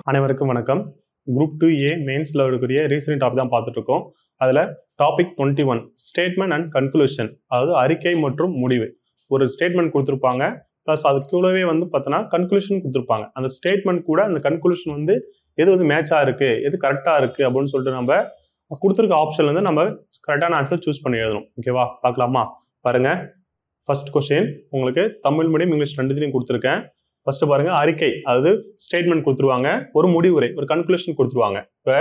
அனைவருக்கும் வணக்கம். Group 2A மெயின்ஸ்ல இருக்கக்கூடிய ரீசனிங் டாபிக் தான் பார்த்துட்டு இருக்கோம். அதில் டாபிக் 21 ஸ்டேட்மெண்ட் அண்ட் கன்க்ளூஷன், அதாவது அறிக்கை மற்றும் முடிவு. ஒரு ஸ்டேட்மெண்ட் கொடுத்துருப்பாங்க, ப்ளஸ் அது கூடவே வந்து பார்த்தோன்னா கன்க்ளூஷன் கொடுத்துருப்பாங்க. அந்த ஸ்டேட்மெண்ட் கூட அந்த கன்க்ளூஷன் வந்து எது வந்து மேட்சாக இருக்குது, எது கரெக்டாக இருக்குது அப்படின்னு சொல்லிட்டு நம்ம கொடுத்துருக்க ஆப்ஷன்லேருந்து நம்ம கரெக்டான ஆன்சர் சூஸ் பண்ணி எழுதணும். ஓகேவா, பார்க்கலாமா? பாருங்கள், ஃபர்ஸ்ட் கொஸ்டின் உங்களுக்கு தமிழ் மீடியம் இங்கிலீஷ் ரெண்டுத்தையும் கொடுத்துருக்கேன். ஃபர்ஸ்ட் பாருங்க, அறிக்கை, அதாவது ஸ்டேட்மெண்ட் கொடுத்துருவாங்க, ஒரு முடிவுரை, ஒரு கன்க்ளூஷன் கொடுத்துருவாங்க. இப்போ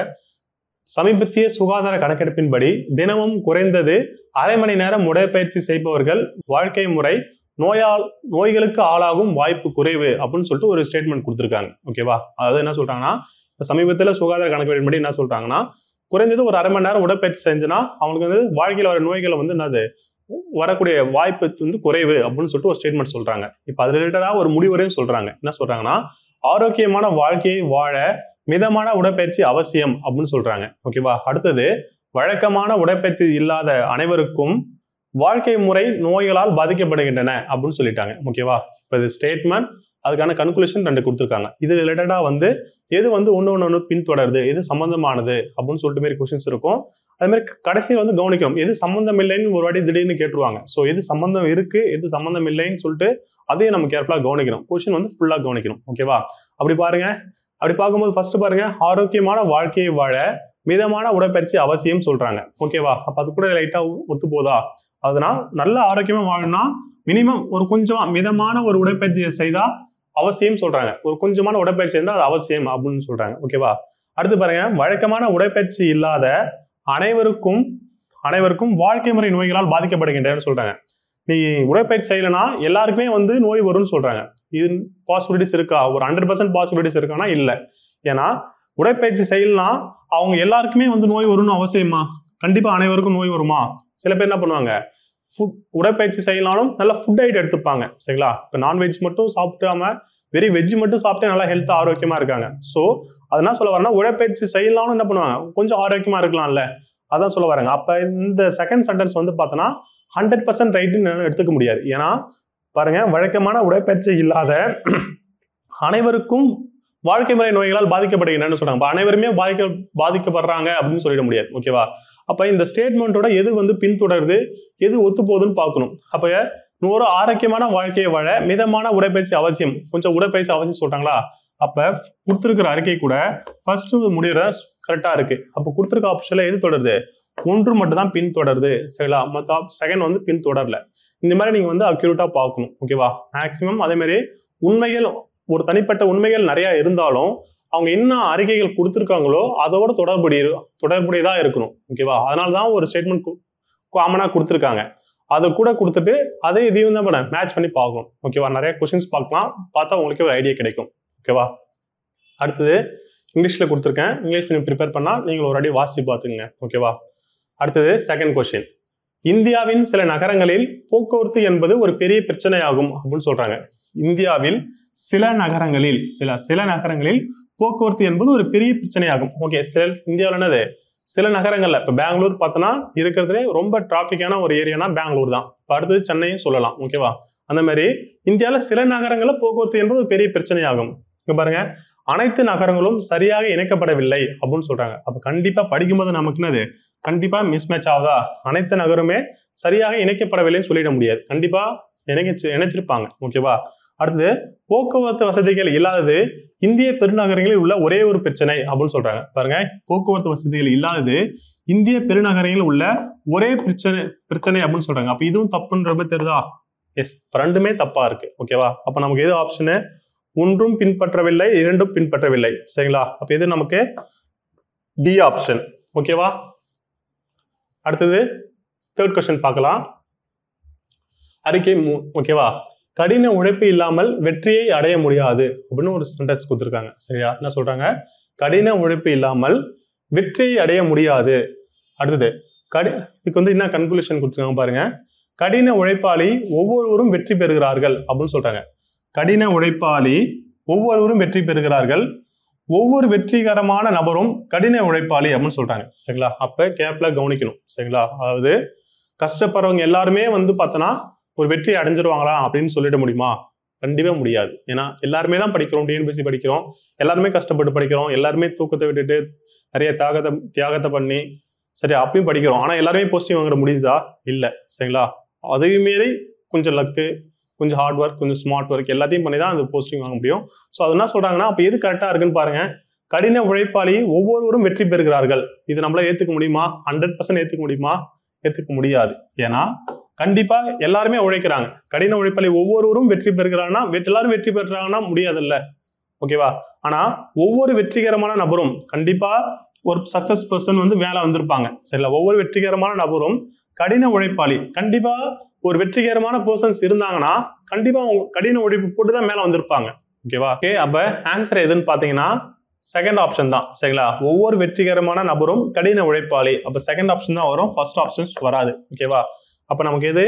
சமீபத்திய சுகாதார கணக்கெடுப்பின்படி தினமும் குறைந்தது அரை மணி நேரம் உடற்பயிற்சி செய்பவர்கள் வாழ்க்கை முறை நோய்களுக்கு ஆளாகும் வாய்ப்பு குறைவு அப்படின்னு சொல்லிட்டு ஒரு ஸ்டேட்மெண்ட் கொடுத்துருக்காங்க. ஓகேவா, அதாவது என்ன சொல்றாங்கன்னா, இப்போ சமீபத்தில் சுகாதார கணக்கெடுப்பின்படி என்ன சொல்றாங்கன்னா, குறைந்தது ஒரு அரை மணி நேரம் உடற்பயிற்சி செஞ்சுன்னா அவங்களுக்கு வந்து வாழ்க்கையில் வர நோய்களை வந்து என்னது வரக்கூடிய வாய்ப்பு வந்து குறைவு அப்படின்னு சொல்லிட்டு ஒரு ஸ்டேட்மெண்ட் சொல்றாங்க. இப்ப அது ரிலேட்டடா ஒரு முடிவுரையும் சொல்றாங்க. என்ன சொல்றாங்கன்னா, ஆரோக்கியமான வாழ்க்கையை வாழ மிதமான உடற்பயிற்சி அவசியம் அப்படின்னு சொல்றாங்க. ஓகேவா, அடுத்தது வழக்கமான உடற்பயிற்சி இல்லாத அனைவருக்கும் வாழ்க்கை முறை நோய்களால் பாதிக்கப்படுகின்றன அப்படின்னு சொல்லிட்டாங்க. ஓகேவா, இப்ப இது ஸ்டேட்மெண்ட், அதுக்கான கன்க்ளூஷன் ரெண்டு கொடுத்துருக்காங்க. இது ரிலேட்டடா வந்து எது வந்து ஒன்று பின்தொடருது, எது சம்பந்தமானது அப்படின்னு சொல்லிட்டு மாதிரி கொஸ்டின்ஸ் இருக்கும். அது மாதிரி கடைசியில் வந்து கவனிக்கணும், எது சம்பந்தம் இல்லைன்னு ஒரு வாட்டி திடீர்னு கேட்டுருவாங்க. ஸோ எது சம்பந்தம் இருக்கு, எது சம்பந்தம் இல்லைன்னு சொல்லிட்டு அதையும் நம்ம கேர்ஃபுல்லாக கவனிக்கணும். கொஸ்டின் வந்து ஃபுல்லாக கவனிக்கணும். ஓகேவா, அப்படி பாருங்க. அப்படி பார்க்கும்போது ஃபர்ஸ்ட் பாருங்க, ஆரோக்கியமான வாழ்க்கையை வாழ மிதமான உடற்பயிற்சி அவசியம் சொல்றாங்க. ஓகேவா, அப்ப அது கூட லைட்டா ஒத்து போதா? அதனால் நல்ல ஆரோக்கியமா வாழணும்னா மினிமம் ஒரு கொஞ்சமா மிதமான ஒரு உடற்பயிற்சியை செய்தா அவசியம் சொல்றாங்க. ஒரு கொஞ்சமான உடற்பயிற்சி இருந்தால் அது அவசியம் அப்படின்னு சொல்றாங்க. ஓகேவா, அடுத்து பாருங்க, வழக்கமான உடற்பயிற்சி இல்லாத அனைவருக்கும் வாழ்க்கை முறை நோய்களால் பாதிக்கப்படுகின்றன சொல்றாங்க. நீ உடற்பயிற்சி செய்யலைன்னா எல்லாருக்குமே வந்து நோய் வரும்னு சொல்றாங்க. இது பாசிபிலிட்டிஸ் இருக்கா? ஒரு 100% பாசிபிலிட்டிஸ் இருக்கானா? இல்லை. ஏன்னா உடற்பயிற்சி செய்யலனா அவங்க எல்லாருக்குமே வந்து நோய் வரும்னு அவசியமா? கண்டிப்பா அனைவருக்கும் நோய் வருமா? சில பேர் என்ன பண்ணுவாங்க, உடற்பயிற்சி செய்யலாலும் நல்லா ஃபுட் ஐட் எடுத்துப்பாங்க. சரிங்களா, இப்போ நான்வெஜ் மட்டும் சாப்பிடாம வெறி வெஜ் மட்டும் சாப்பிட்டு நல்லா ஹெல்த் ஆரோக்கியமா இருக்காங்க. ஸோ அதனால சொல்ல வரேன்னா, உடற்பயிற்சி செய்யலாம்னு என்ன பண்ணுவாங்க, கொஞ்சம் ஆரோக்கியமா இருக்கலாம்ல, அதான் சொல்ல வராங்க. அப்ப இந்த செகண்ட் சென்டென்ஸ் வந்து பார்த்தோன்னா 100% ரைட்னு எடுத்துக்க முடியாது. ஏன்னா பாருங்க, வழக்கமான உடற்பயிற்சி இல்லாத அனைவருக்கும் வாழ்க்கை முறை நோய்களால் பாதிக்கப்படுகின்றன்னு சொல்றாங்க. அனைவருமே பாதிக்கப்படுறாங்க அப்படின்னு சொல்லிட முடியாது. ஓகேவா, அப்ப இந்த ஸ்டேட்மெண்ட்டோட எது வந்து பின்தொடருது, எது ஒத்து போகுதுன்னு பார்க்கணும். அப்ப ஒரு ஆரோக்கியமான வாழ்க்கையை வாழ மிதமான உடற்பயிற்சி அவசியம், கொஞ்சம் உடற்பயிற்சி அவசியம் சொல்றாங்களா? அப்ப கொடுத்துருக்கிற அறிக்கை கூட ஃபர்ஸ்ட் முடிவுற கரெக்டா இருக்கு. அப்ப கொடுத்துருக்க ஆப்ஷன்ல எது தொடருது? ஒன்று மட்டும் தான் பின்தொடருது. சரிங்களா, மற்ற செகண்ட் வந்து பின்தொடரல. இந்த மாதிரி நீங்க வந்து அக்யூரேட்டா பார்க்கணும். ஓகேவா, மேக்சிமம் அதே மாதிரி உண்மைகள், ஒரு தனிப்பட்ட உண்மைகள் நிறைய இருந்தாலும் அவங்க என்ன அறிக்கைகள் கொடுத்துருக்காங்களோ அதோட தொடர்புடையதா இருக்கணும். ஓகேவா, அதனாலதான் ஒரு ஸ்டேட்மெண்ட் காமனா கொடுத்துருக்காங்க. அதை கூட கொடுத்துட்டு அதே இதையும் தான் மேட்ச் பண்ணி பார்க்கணும். ஓகேவா, நிறைய கொஸ்டின்ஸ் பார்க்கலாம், பார்த்தா உங்களுக்கு ஒரு ஐடியா கிடைக்கும். ஓகேவா, அடுத்தது இங்கிலீஷ்ல கொடுத்துருக்கேன். இங்கிலீஷ் நீங்க ப்ரிப்பேர் பண்ணா நீங்கள் ஒரு அடி வாசிச்சு பார்த்துங்க. ஓகேவா, அடுத்தது செகண்ட் கொஸ்டின், இந்தியாவின் சில நகரங்களில் போக்குவரத்து என்பது ஒரு பெரிய பிரச்சனையாகும் அப்படின்னு சொல்றாங்க. இந்தியாவில் சில நகரங்களில் போக்குவரத்து என்பது ஒரு பெரிய பிரச்சனையாகும். ஓகே, இந்தியாவில் என்னது, சில நகரங்கள்ல, இப்ப பெங்களூர் பார்த்தோன்னா இருக்கிறதுலே ரொம்ப டிராபிக்கான ஒரு ஏரியானா பெங்களூர் தான். அடுத்தது சென்னையும் சொல்லலாம். ஓகேவா, அந்த மாதிரி இந்தியாவில் சில நகரங்கள்ல போக்குவரத்து என்பது ஒரு பெரிய பிரச்சனையாகும். இங்க பாருங்க, அனைத்து நகரங்களும் சரியாக இணைக்கப்படவில்லை அப்படின்னு சொல்றாங்க. அப்ப கண்டிப்பா படிக்கும்போது நமக்கு என்னது, கண்டிப்பா மிஸ்மேட்ச் ஆகுதா? அனைத்து நகருமே சரியாக இணைக்கப்படவில்லைன்னு சொல்லிட முடியாது. கண்டிப்பா இணைச்சிருப்பாங்க. ஓகேவா, அடுத்தது போக்குவரத்து வசதிகள் இல்லாதது இந்திய பெருநகரங்களில் உள்ள ஒரே ஒரு பிரச்சனை அப்படின்னு சொல்றாங்க. பாருங்க, போக்குவரத்து வசதிகள் இல்லாதது இந்திய பெருநகரங்களில் உள்ள ஒரே பிரச்சனை அப்படின்னு சொல்றாங்க. அப்ப இதுவும் தப்புன்ற மாதிரி தெரியுதா? எஸ், ரெண்டுமே தப்பா இருக்கு. ஓகேவா, அப்ப நமக்கு எது ஆப்ஷனு? ஒன்றும் பின்பற்றவில்லை, இரண்டும் பின்பற்றவில்லை. சரிங்களா, அப்ப இது நமக்கு டி ஆப்ஷன். ஓகேவா, அடுத்தது தேர்ட் கொஸ்டின் பார்க்கலாம். அறிக்கை 3. ஓகேவா, கடின உழைப்பு இல்லாமல் வெற்றியை அடைய முடியாது அப்படின்னு ஒரு சென்டென்ஸ் கொடுத்துருக்காங்க. சரியா, என்ன சொல்றாங்க, கடின உழைப்பு இல்லாமல் வெற்றியை அடைய முடியாது. அடுத்தது இதுக்கு வந்து என்ன கன்க்ளூஷன் கொடுத்துருக்காங்க பாருங்க, கடின உழைப்பாளி ஒவ்வொருவரும் வெற்றி பெறுகிறார்கள் அப்படின்னு சொல்றாங்க. கடின உழைப்பாளி ஒவ்வொருவரும் வெற்றி பெறுகிறார்கள், ஒவ்வொரு வெற்றிகரமான நபரும் கடின உழைப்பாளி அப்படின்னு சொல்றாங்க. சரிங்களா, அப்ப கேர்ஃபுல்லா கவனிக்கணும். சரிங்களா, அதாவது கஷ்டப்படுறவங்க எல்லாருமே வந்து பார்த்தோன்னா ஒரு வெற்றி அடைஞ்சிருவாங்களா அப்படின்னு சொல்லிட முடியுமா? கண்டிப்பா முடியாது. ஏன்னா எல்லாருமே தான் படிக்கிறோம், டிஎன்பிஎஸ்சி படிக்கிறோம், எல்லாருமே கஷ்டப்பட்டு படிக்கிறோம், எல்லாருமே தூக்கத்தை விட்டுட்டு நிறைய தியாகத்தை பண்ணி சரி அப்பயும் படிக்கிறோம். ஆனா எல்லாருமே போஸ்டிங் வாங்குற முடியுதா? இல்ல. சரிங்களா? அதையும் மீறி கொஞ்சம் லக்கு, கொஞ்சம் ஹார்ட் ஒர்க், கொஞ்சம் ஸ்மார்ட் ஒர்க் எல்லாத்தையும் பண்ணி தான் அந்த போஸ்டிங் வாங்க முடியும். ஸோ அது என்ன சொல்றாங்கன்னா, அப்ப எது கரெக்டா இருக்குன்னு பாருங்க. கடின உழைப்பாளி ஒவ்வொருவரும் வெற்றி பெறுகிறார்கள். இது நம்மளால ஏத்துக்க முடியுமா? 100% ஏத்துக்க முடியுமா? ஏத்துக்க முடியாது. ஏன்னா கண்டிப்பா எல்லாருமே உழைக்கிறாங்க. கடின உழைப்பாளி ஒவ்வொருவரும் வெற்றி பெறுகிறாங்கன்னா எல்லாரும் வெற்றி பெறுறாங்கன்னா முடியாதுல்ல. ஓகேவா? ஆனா ஒவ்வொரு வெற்றிகரமான நபரும் கண்டிப்பா ஒரு சக்சஸ் பர்சன் வந்து மேல வந்திருப்பாங்க. சரிங்களா? ஒவ்வொரு வெற்றிகரமான நபரும் கடின உழைப்பாளி கண்டிப்பா ஒரு வெற்றிகரமான பர்சன்ஸ் இருந்தாங்கன்னா கண்டிப்பா அவங்க கடின உழைப்பு போட்டு தான் மேல வந்திருப்பாங்க. ஓகேவா? ஓகே, அப்ப ஆன்சர் எதுன்னு பாத்தீங்கன்னா செகண்ட் ஆப்ஷன் தான். சரிங்களா? ஒவ்வொரு வெற்றிகரமான நபரும் கடின உழைப்பாளி. அப்ப செகண்ட் ஆப்ஷன் தான் வரும், ஃபர்ஸ்ட் ஆப்ஷன்ஸ் வராது. ஓகேவா? அப்ப நமக்கு எது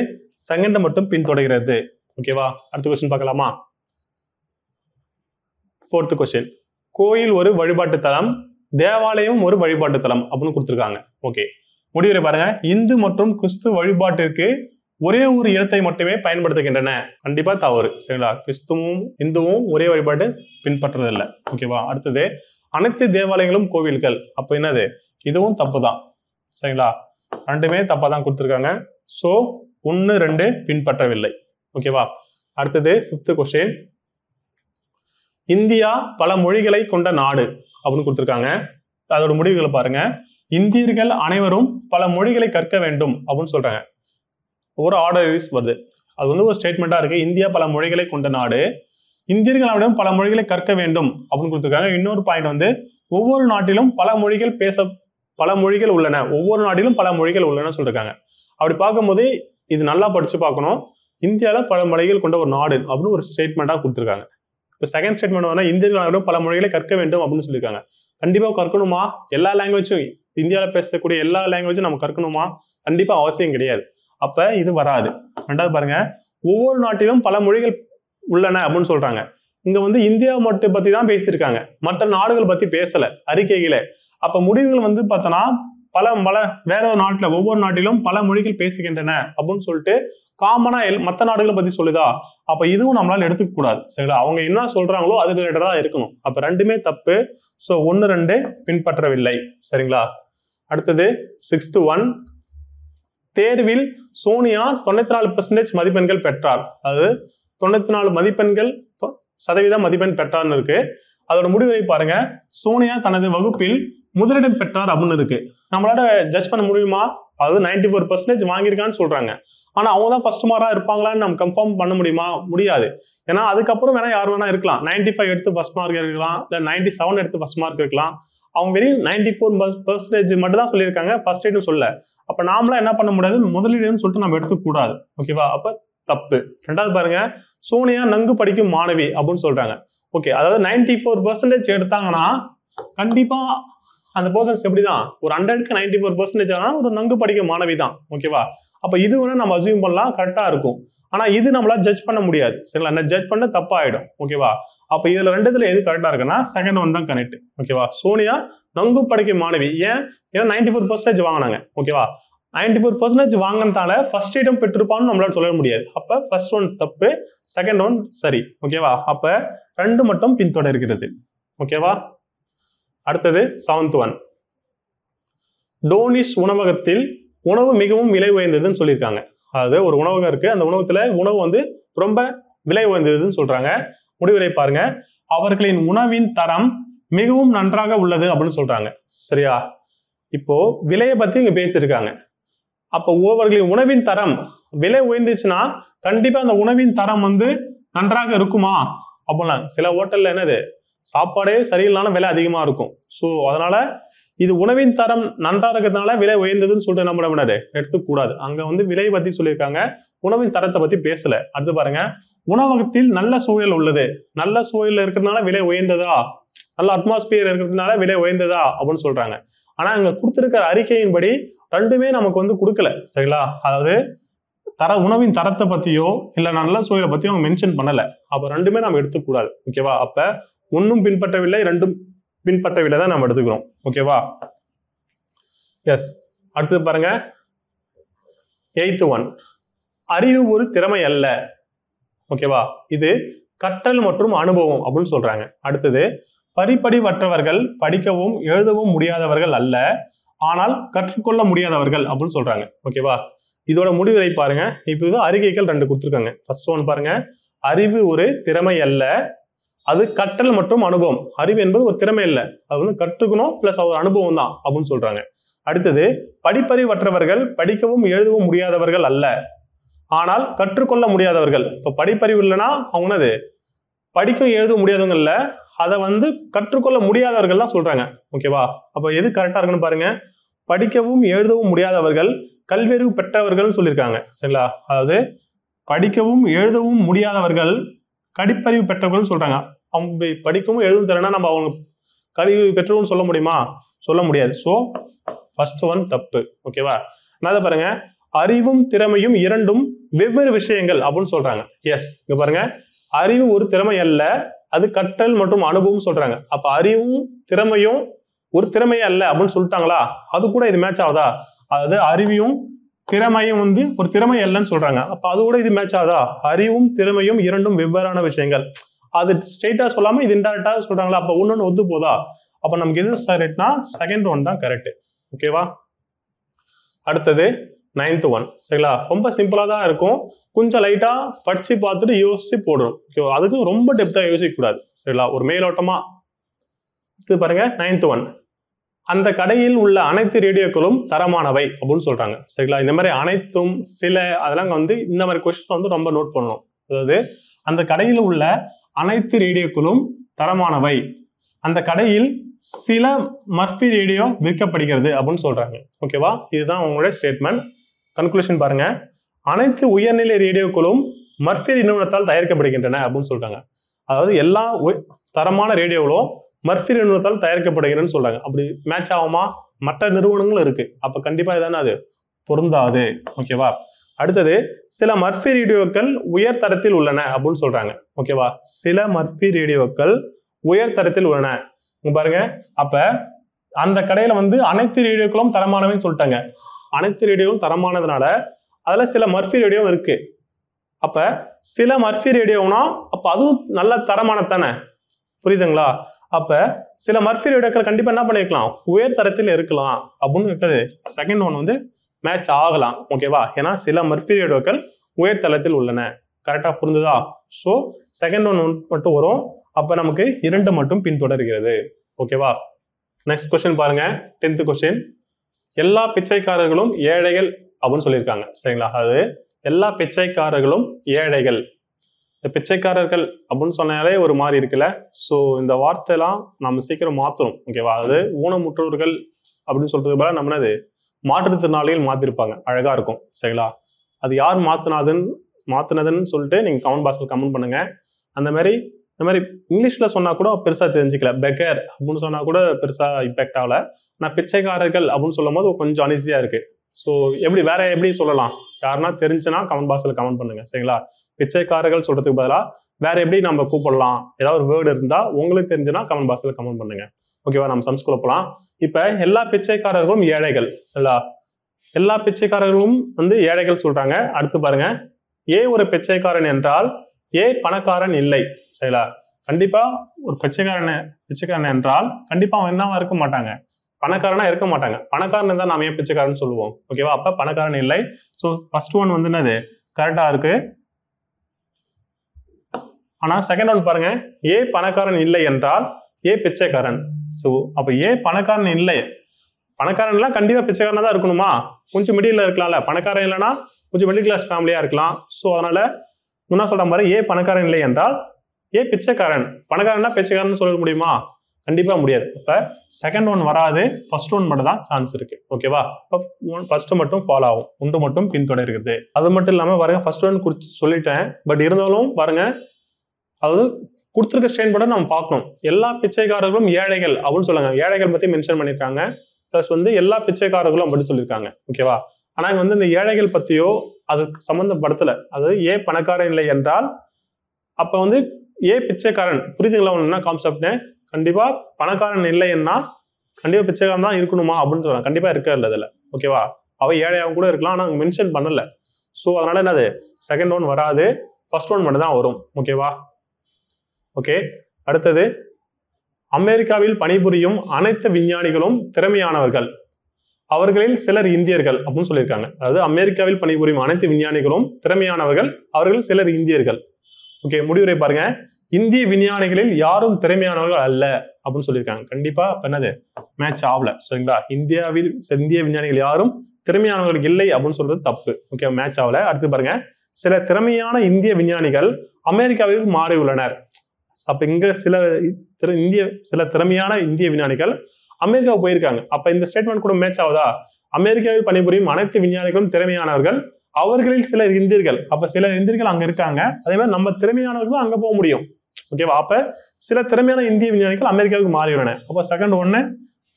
செகண்ட் மட்டும் பின்தொடர்கிறது. ஓகேவா? அடுத்த கொஸ்டின் பார்க்கலாமா? 4th question. கோயில் ஒரு வழிபாட்டு தலம், தேவாலயம் ஒரு வழிபாட்டு தலம் அப்படின்னு கொடுத்திருக்காங்க. ஓகே, முடிவுரை பாருங்க. இந்து மற்றும் கிறிஸ்து வழிபாட்டிற்கு ஒரே ஒரு இடத்தை மட்டுமே பயன்படுத்துகின்றன. கண்டிப்பா தவறு. சரிங்களா? கிறிஸ்துவும் இந்துவும் ஒரே வழிபாட்டு பின்பற்றுறது இல்லை. ஓகேவா? அடுத்தது அனைத்து தேவாலயங்களும் கோவில்கள். அப்ப என்னது? இதுவும் தப்பு தான். சரிங்களா? ரெண்டுமே தப்பா தான் கொடுத்திருக்காங்க. சோ 1, 2 பின்பற்றவில்லை. ஓகேவா? அடுத்தது 5th கொஸ்டின். இந்தியா பல மொழிகளை கொண்ட நாடு அப்படின்னு கொடுத்திருக்காங்க. அதோட முடிவுகளை பாருங்க. இந்தியர்கள் அனைவரும் பல மொழிகளை கற்க வேண்டும் அப்படின்னு சொல்றாங்க. ஒரு ஆர்டர் வருது. அது வந்து ஒரு ஸ்டேட்மெண்டா இருக்கு. இந்தியா பல மொழிகளை கொண்ட நாடு, இந்தியர்கள் அனைவரும் பல மொழிகளை கற்க வேண்டும் அப்படின்னு கொடுத்திருக்காங்க. இன்னொரு பாயிண்ட் வந்து ஒவ்வொரு நாட்டிலும் பல மொழிகள் உள்ளன. ஒவ்வொரு நாட்டிலும் பல மொழிகள் உள்ளன சொல்லிருக்காங்க. அப்படி பார்க்கும்போது இது நல்லா படிச்சு பார்க்கணும். இந்தியாவில பல மொழிகள் கொண்ட ஒரு நாடு அப்படின்னு ஒரு ஸ்டேட்மெண்டா கொடுத்திருக்காங்க. இப்போ செகண்ட் ஸ்டேட்மெண்ட் வந்து இந்தியர்கள் அனைவரும் பல மொழிகளை கற்க வேண்டும் அப்படின்னு சொல்லியிருக்காங்க. கண்டிப்பா கற்கணுமா? எல்லா லாங்குவேஜும் இந்தியாவில் பேசக்கூடிய எல்லா லாங்குவேஜும் நம்ம கற்கணுமா? கண்டிப்பா அவசியம் கிடையாது. அப்ப இது வராது. ரெண்டாவது பாருங்க, ஒவ்வொரு நாட்டிலும் பல மொழிகள் உள்ளன அப்படின்னு சொல்றாங்க. இங்க வந்து இந்தியா மட்டும் பத்தி தான் பேசியிருக்காங்க, மற்ற நாடுகள் பத்தி பேசல அறிக்கைகள. அப்ப முடிவுகள் வந்து பார்த்தோன்னா வேற ஒரு நாட்டுல ஒவ்வொரு நாட்டிலும் பல மொழிகள் பேசுகின்றன அப்படின்னு சொல்லிட்டு காமனா மற்ற நாடுகளை பத்தி சொல்லுதா? அப்ப இதுவும் நம்மளால எடுத்துக்க கூடாது. சரிங்களா? அவங்க என்ன சொல்றாங்களோ அது ரிலேட்டடா இருக்கணும். அப்ப ரெண்டுமே தப்பு. சோ 1, 2 பின்பற்றவில்லை. சரிங்களா? அடுத்தது 6th ஒன். தேர்வில் சோனியா 94% மதிப்பெண்கள் பெற்றார். அதாவது 94 சதவீதம் மதிப்பெண் பெற்றார்னு இருக்கு. அதோட முடிவை பாருங்க. சோனியா தனது வகுப்பில் முதலிடம் பெற்றார் அப்படின்னு இருக்கு. நம்மளால ஜட்ஜ் பண்ண முடியுமா? அதாவது 94% வாங்கியிருக்கான்னு சொல்றாங்க. ஆனா அவங்க தான் ஃபர்ஸ்ட் மார்க்கா இருப்பாங்களான்னு நம்ம கன்ஃபார்ம் பண்ண முடியுமா? முடியாது. ஏன்னா அதுக்கப்புறம் வேணா யார் வேணா இருக்கலாம். 95 எடுத்து ஃபர்ஸ்ட் மார்க் இருக்கலாம், இல்ல 97 எடுத்து ஃபர்ஸ்ட் மார்க் இருக்கலாம். அவங்க வெறும் 94% மட்டும் தான் சொல்லியிருக்காங்க, ஃபர்ஸ்ட் எய்டும் சொல்ல. அப்ப நாமளா என்ன பண்ண முடியாது? முதலீடுன்னு சொல்லிட்டு நம்ம எடுத்துக்க கூடாது. ஓகேவா? அப்ப தப்பு. ரெண்டாவது பாருங்க, சோனியா நன்கு படிக்கும் மாணவி அப்படின்னு சொல்றாங்க. ஓகே, அதாவது 94% எடுத்தாங்கன்னா கண்டிப்பா அந்த பர்சன்ஸ் எப்படிதான் ஒரு 100க்கு 94% ஆனா ஒரு நன்கு படிக்கும் மாணவி தான். ஓகேவா? அப்ப இது வேணா நம்ம அசியூம் பண்ணலாம், கரெக்டா இருக்கும். ஆனா இது நம்மளால ஜட்ஜ் பண்ண முடியாது. சரிங்களா? ஜட்ஜ் பண்ண தப்பாயிடும். ஓகேவா? அப்ப இதுல ரெண்டுத்துல எது கரெக்டா இருக்குன்னா செகண்ட் ஒன் தான் கரெக்ட். ஓகேவா? சோனியா நன்கு படிக்கும் மாணவி. ஏன்னா 94% வாங்கினாங்க. ஓகேவா? 94% வாங்கினதால ஃபர்ஸ்ட் இடம் பெற்றிருப்பான்னு நம்மளால சொல்ல முடியாது. அப்ப ஃபர்ஸ்ட் ஒன் தப்பு, செகண்ட் ஒன் சரி. ஓகேவா? அப்ப 2 மட்டும் பின்தொடர்கிறது. ஓகேவா? அடுத்தது 7th ஒன். டோனிஷ் உணவகத்தில் உணவு மிகவும் விலை உயர்ந்ததுன்னு சொல்லியிருக்காங்க. அதாவது ஒரு உணவகம் இருக்கு, அந்த உணவகத்துல உணவு வந்து ரொம்ப விலை உயர்ந்ததுன்னு சொல்றாங்க. முடிவுரை பாருங்க. அவர்களின் உணவின் தரம் மிகவும் நன்றாக உள்ளது அப்படின்னு சொல்றாங்க. சரியா? இப்போ விலையை பத்தி இங்க பேசியிருக்காங்க. அப்போ அவர்களின் உணவின் தரம் விலை உயர்ந்துச்சுன்னா கண்டிப்பா அந்த உணவின் தரம் வந்து நன்றாக இருக்குமா? அப்படின்னா சில ஹோட்டல்ல என்னது சாப்பாடே சரியில்லாம விலை அதிகமா இருக்கும். ஸோ அதனால இது உணவின் தரம் நன்றா இருக்கிறதுனால விலை உயர்ந்ததுன்னு சொல்லிட்டு நம்ம பண்ணாரு எடுத்துக்க கூடாது. அங்க வந்து விலை பத்தி சொல்லியிருக்காங்க, உணவின் தரத்தை பத்தி பேசல. அடுத்து பாருங்க, உணவகத்தில் நல்ல சூழல் உள்ளது. நல்ல சூழல் இருக்கிறதுனால விலை உயர்ந்ததா? நல்ல அட்மாஸ்பியர் இருக்கிறதுனால விலை உயர்ந்ததா அப்படின்னு சொல்றாங்க. ஆனா அங்க கொடுத்திருக்கிற அறிக்கையின்படி ரெண்டுமே நமக்கு வந்து கொடுக்கல. சரிங்களா? அதாவது உணவின் தரத்தை பத்தியோ இல்ல நல்ல சூழலை பத்தியோ அவங்க மென்ஷன் பண்ணல. அப்ப ரெண்டுமே நம்ம எடுத்துக்க கூடாது. ஓகேவா? அப்ப ஒன்னும் பின்பற்றவில்லை, ரெண்டும் பின்பற்றவில்லை தான் நம்ம எடுத்துக்கிறோம். ஓகேவா? எஸ். அடுத்தது பாருங்க, 8th ஒன். அறிவு ஒரு திறமை அல்ல. ஓகேவா? இது கற்றல் மற்றும் அனுபவம் அப்படின்னு சொல்றாங்க. அடுத்தது படிப்படிவற்றவர்கள் படிக்கவும் எழுதவும் முடியாதவர்கள் அல்ல, ஆனால் கற்றுக்கொள்ள முடியாதவர்கள் அப்படின்னு சொல்றாங்க. ஓகேவா? இதோட முடிவுரை பாருங்க. இப்போ இது அறிக்கைகள் 2 கொடுத்துருக்காங்க. ஃபர்ஸ்ட் ஒன் பாருங்க, அறிவு ஒரு திறமை அல்ல, அது கற்றல் மற்றும் அனுபவம். அறிவு என்பது ஒரு திறமை இல்லை, அது வந்து கற்றுக்கணும் பிளஸ் ஒரு அனுபவம் தான் அப்படின்னு சொல்றாங்க. அடுத்தது படிப்பறிவற்றவர்கள் படிக்கவும் எழுதவும் முடியாதவர்கள் அல்ல, ஆனால் கற்றுக்கொள்ள முடியாதவர்கள். இப்போ படிப்பறிவு இல்லைன்னா அவங்க அது படிக்கவும் எழுதவும் முடியாதவங்க இல்ல, அதை வந்து கற்றுக்கொள்ள முடியாதவர்கள் தான் சொல்றாங்க. ஓகேவா? அப்போ எது கரெக்டா இருக்குன்னு பாருங்க. படிக்கவும் எழுதவும் முடியாதவர்கள் கல்வியறிவு பெற்றவர்கள் சொல்லியிருக்காங்க. சரிங்களா? அதாவது படிக்கவும் எழுதவும் முடியாதவர்கள் கடிப்பறிவு பெற்றவர்கள் சொல்றாங்க. அவங்க படிக்கவும் எழுதவும் தரேன்னா நம்ம அவங்க கல்வி பெற்றவர்கள் சொல்ல முடியுமா? சொல்ல முடியாது. ஸோ ஃபர்ஸ்ட் ஒன் தப்பு. ஓகேவா? என்ன பாருங்க, அறிவும் திறமையும் இரண்டும் வெவ்வேறு விஷயங்கள் அப்படின்னு சொல்றாங்க. எஸ், இங்க பாருங்க, அறிவு ஒரு திறமை அல்ல, அது கற்றல் மற்றும் அனுபவம் சொல்றாங்க. அப்ப அறிவும் திறமையும் ஒரு திறமை அல்ல அப்படின்னு சொல்லிட்டாங்களா? அது கூட இது மேட்ச் ஆகுதா? அதாவது அறிவையும் திறமையும் வந்து ஒரு திறமை அல்லன்னு சொல்றாங்க. அப்ப அது கூட இது மேட்ச் ஆகுதா? அறிவும் திறமையும் இரண்டும் வெவ்வேறான விஷயங்கள். அது ஸ்ட்ரெயிட்டா சொல்லாம இது இன்டைரக்டா சொல்றாங்களா? அப்ப ஒன்னொன்னு ஒத்து போதா? அப்ப நமக்கு எது கரெக்ட்னா செகண்ட் ஒன் தான் கரெக்ட். ஓகேவா? அடுத்தது 9th ஒன். சரிங்களா? ரொம்ப சிம்பிளா தான் இருக்கும். கொஞ்சம் லைட்டா படிச்சு பார்த்துட்டு யோசிச்சு போடணும். ஓகேவா? அதுக்கும் ரொம்ப டெப்தா யோசிக்க கூடாது. சரிங்களா? ஒரு மேலோட்டமா இது பாருங்க. 9th ஒன், அந்த கடையில் உள்ள அனைத்து ரேடியோக்களும் தரமானவை அப்படின்னு சொல்றாங்க. சரிங்களா? இந்த மாதிரி அனைத்தும் சில அதெல்லாம் வந்து இந்த மாதிரி கொஸ்டின் வந்து ரொம்ப நோட் பண்ணணும். அதாவது அந்த கடையில் உள்ள அனைத்து ரேடியோக்களும் தரமானவை, அந்த கடையில் சில மர்ஃபி ரேடியோ விற்கப்படுகிறது அப்படின்னு சொல்றாங்க. ஓகேவா? இதுதான் உங்களுடைய ஸ்டேட்மெண்ட். கன்க்ளூஷன் பாருங்க, அனைத்து உயர்நிலை ரேடியோக்களும் மர்ஃபி நிறுவனத்தால் தயாரிக்கப்படுகின்றன அப்படின்னு சொல்றாங்க. அதாவது எல்லா தரமான ரேடியோகளும் மர்ஃபி நிறுவனத்தால் தயாரிக்கப்படுகிறதுன்னு சொல்றாங்க. அப்படி மேட்ச் ஆகுமா? மற்ற நிறுவனங்களும் இருக்கு, அப்ப கண்டிப்பா இதானே அது பொருந்தாது. ஓகேவா? அடுத்தது சில மர்ஃபி ரேடியோக்கள் உயர் தரத்தில் உள்ளன அப்படின்னு சொல்றாங்க. ஓகேவா? சில மர்ஃபி ரேடியோக்கள் உயர் தரத்தில் உள்ளன பாருங்க. அப்ப அந்த கடையில வந்து அனைத்து ரேடியோக்களும் தரமானவைன்னு சொல்லிட்டாங்க. அனைத்து ரேடியோவும் தரமானதுனால அதுல சில மர்ஃபி ரேடியோ இருக்கு. அப்ப சில மர்ஃபி ரேடியோனா அப்ப அதுவும் நல்ல தரமானதானே? புரியுதுங்களா? அப்ப சில மர்ஃபி ரேடியோக்கள் கண்டிப்பா என்ன பண்ணிருக்கலாம், உயர் தரத்தில் இருக்கலாம் அப்படின்னு இருக்குது. செகண்ட் ஒன் வந்து மேட்ச் ஆகலாம். ஓகேவா? ஏன்னா சில மர்ஃபி ரேடியோக்கள் உயர் தரத்தில் உள்ளன. கரெக்டா புரிஞ்சுதா? ஸோ செகண்ட் ஒன் மட்டும் வரும். அப்ப நமக்கு 2 மட்டும் பின்தொடர்கிறது. ஓகேவா? நெக்ஸ்ட் கொஸ்டின் பாருங்க. 10th கொஸ்டின், எல்லா பிச்சைக்காரர்களும் ஏழைகள் அப்படின்னு சொல்லியிருக்காங்க. சரிங்களா? அது எல்லா பிச்சைக்காரர்களும் ஏழைகள். இந்த பிச்சைக்காரர்கள் அப்படின்னு சொன்னாலே ஒரு மாதிரி இருக்குல்ல. ஸோ இந்த வார்த்தையெல்லாம் நம்ம சீக்கிரம் மாற்றணும். ஓகேவா? அது ஊனமுற்றோர்கள் அப்படின்னு சொல்றதுக்கு பதிலாக நம்ம அது மாற்றுத்திறனாளிகள் மாத்திருப்பாங்க, அழகா இருக்கும். சரிங்களா? அது யார் மாத்தினதுன்னு சொல்லிட்டு நீங்க கமெண்ட் பாக்ஸ்ல கமெண்ட் பண்ணுங்க. அந்த மாதிரி இந்த மாதிரி இங்கிலீஷ்ல சொன்னா கூட பெருசா தெரிஞ்சுக்கல. பெக்கர் அப்படின்னு சொன்னா கூட பெருசா இம்பாக்ட் ஆகல. நான் பிச்சைக்காரர்கள் அப்படின்னு சொல்லும் போது கொஞ்சம் அனிசியா இருக்கு. ஸோ வேற எப்படி சொல்லலாம்? யாருன்னா தெரிஞ்சுன்னா கமெண்ட் பாக்ஸ்ல கமெண்ட் பண்ணுங்க. சரிங்களா? பிச்சைக்காரர்கள் சொல்றதுக்கு பதிலாக வேற எப்படி நம்ம கூப்பிடலாம், ஏதாவது ஒரு வேர்டு இருந்தா உங்களுக்கு தெரிஞ்சுன்னா கமெண்ட் பாக்ஸ்ல கமெண்ட் பண்ணுங்க. ஓகேவா? நம்ம சம்ஸ்குள்ள போலாம். இப்ப எல்லா பிச்சைக்காரர்களும் ஏழைகள். சரிங்களா? எல்லா பிச்சைக்காரர்களும் வந்து ஏழைகள் சொல்றாங்க. அடுத்து பாருங்க, ஏ ஒரு பிச்சைக்காரன் என்றால் ஏ பணக்காரன் இல்லை. சரிங்களா? கண்டிப்பா ஒரு பிச்சைக்காரன் என்றால் கண்டிப்பா அவன் என்னவா இருக்க மாட்டாங்க, பணக்காரனா இருக்க மாட்டாங்க. பணக்காரன் தான் நாம ஏன் பிச்சைக்காரன் சொல்லுவோம். ஓகேவா? அப்ப பணக்காரன் இல்லை. ஸோ ஃபர்ஸ்ட் ஒன் வந்து என்னது கரெக்டா இருக்கு. ஆனா செகண்ட் ஒன் பாருங்க, ஏ பணக்காரன் இல்லை என்றால் ஏ பிச்சைக்காரன். ஸோ அப்ப ஏ பணக்காரன் இல்லை, பணக்காரன் எல்லாம் கண்டிப்பா பிச்சைக்காரனா தான் இருக்கணுமா? கொஞ்சம் மிடில் இருக்கலாம்ல. பணக்காரன் இல்லைன்னா கொஞ்சம் மிடில் கிளாஸ் ஃபேமிலியா இருக்கலாம். ஸோ அதனால என்ன சொல்ற மாதிரி, ஏ பணக்காரன் இல்லை என்றால் ஏ பிச்சைக்காரன். பணக்காரன்னா பிச்சைக்காரன் சொல்ல முடியுமா? கண்டிப்பா முடியாது. அப்ப செகண்ட் ஒன் வராது, ஃபர்ஸ்ட் ஒன் மட்டும் தான் சான்ஸ் இருக்கு. ஓகேவா? ஃபர்ஸ்ட் மட்டும் ஃபாலோ ஆகும், ஒன்று மட்டும் பின்தொடர்கிறது. அது மட்டும் இல்லாம பாருங்க, ஃபர்ஸ்ட் ஒன் சொல்லிட்டேன். பட் இருந்தாலும் பாருங்க, அதாவது கொடுத்துருக்க ஸ்டேட்மெண்ட் நம்ம பார்க்கணும். எல்லா பிச்சைக்காரர்களும் ஏழைகள் அப்படின்னு சொல்லுங்க. ஏழைகள் பத்தி மென்ஷன் பண்ணிருக்காங்க. பிளஸ் வந்து எல்லா பிச்சைக்காரர்களும் அப்படி சொல்லியிருக்காங்க. ஓகேவா? ஆனா இங்க வந்து இந்த ஏழைகள் பத்தியோ அதுக்கு சம்பந்தப்படுத்தல. அதாவது ஏ பணக்காரன் இல்லை என்றால் அப்ப வந்து ஏ பிச்சைக்காரன். புரியுதுங்களா என்ன கான்செப்ட்? கண்டிப்பா பணக்காரன் இல்லைன்னா கண்டிப்பா பிச்சைக்காரன் தான் இருக்கணுமா அப்படின்னு சொல்றாங்க. கண்டிப்பா இருக்க அதுல. ஓகேவா? அவ ஏழையாவும் கூட இருக்கலாம், ஆனா மென்ஷன் பண்ணல. ஸோ அதனால என்னது செகண்ட் ஒன் வராது, ஃபர்ஸ்ட் ஒன் மட்டும் தான் வரும். ஓகேவா? ஓகே, அடுத்தது அமெரிக்காவில் பணிபுரியும் அனைத்து விஞ்ஞானிகளும் திறமையானவர்கள், அவர்களில் சிலர் இந்தியர்கள் அப்படின்னு சொல்லியிருக்காங்க. அதாவது அமெரிக்காவில் பணிபுரியும் அனைத்து விஞ்ஞானிகளும் திறமையானவர்கள், அவர்கள் சிலர் இந்தியர்கள். ஓகே, முடிவுரை பாருங்க. இந்திய விஞ்ஞானிகளில் யாரும் திறமையானவர்கள் அல்ல அப்படின்னு சொல்லியிருக்காங்க. கண்டிப்பா என்னது மேட்ச் ஆகல. சரிங்களா, இந்திய விஞ்ஞானிகள் யாரும் திறமையானவர்கள் இல்லை அப்படின்னு சொல்றது தப்பு. ஓகே, மேட்ச் ஆகல. அடுத்து பாருங்க, சில திறமையான இந்திய விஞ்ஞானிகள் அமெரிக்காவில் மாறியுள்ளனர். அப்ப இங்க சில திறமையான இந்திய விஞ்ஞானிகள் அமெரிக்கா போயிருக்காங்க. அப்ப இந்த ஸ்டேட்மெண்ட் கூட மேட்ச் ஆகுதா? அமெரிக்காவில் பணிபுரியும் அனைத்து விஞ்ஞானிகளும் திறமையானவர்கள், அவர்களில் சிலர் இந்தியர்கள். அப்ப சில இந்தியர்கள் அங்க இருக்காங்க. அதே மாதிரி நம்ம திறமையானவர்களும் அங்க போக முடியும். ஓகேவா? அப்ப சில திறமையான இந்திய விஞ்ஞானிகள் அமெரிக்காவுக்கு மாறியுள்ளன. அப்ப செகண்ட் ஒன்னு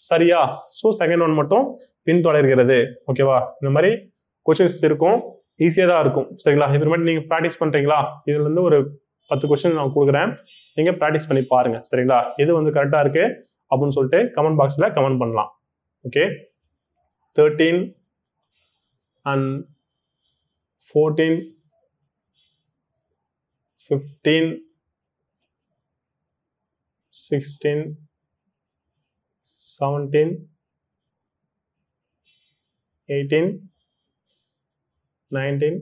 சரியா? சோ செகண்ட் ஒன் மட்டும் பின்தொடர்கிறது. ஓகேவா? இந்த மாதிரி கொஸ்டின்ஸ் இருக்கும், ஈஸியா தான் இருக்கும். சரிங்களா? இப்புறமேட்டு நீங்க ப்ராக்டிஸ் பண்றீங்களா? இதுல இருந்து ஒரு 10 கொஸ்டின் நான் கொடுக்குறேன், நீங்க ப்ராக்டிஸ் பண்ணி பாருங்க. சரிங்களா? எது வந்து கரெக்டா இருக்கு அப்படின்னு சொல்லிட்டு கமெண்ட் பாக்ஸ்ல கமெண்ட் பண்ணலாம். Okay, 13 and 14, 15, 16, 17, 18, 19,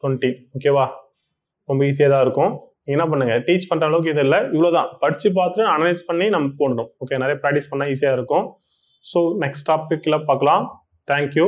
20. ஓகேவா? ரொம்ப ஈஸியா தான் இருக்கும். என்ன பண்ணுங்க, டீச் பண்ற அளவுக்கு இது இல்லை, இவ்வளவுதான். படிச்சு பார்த்துட்டு அனலைஸ் பண்ணி நம்ம போடணும். ஓகே, நிறைய ப்ராக்டிஸ் பண்ணா ஈஸியா இருக்கும். ஸோ நெக்ஸ்ட் டாபிக்ல பார்க்கலாம். தேங்க்யூ.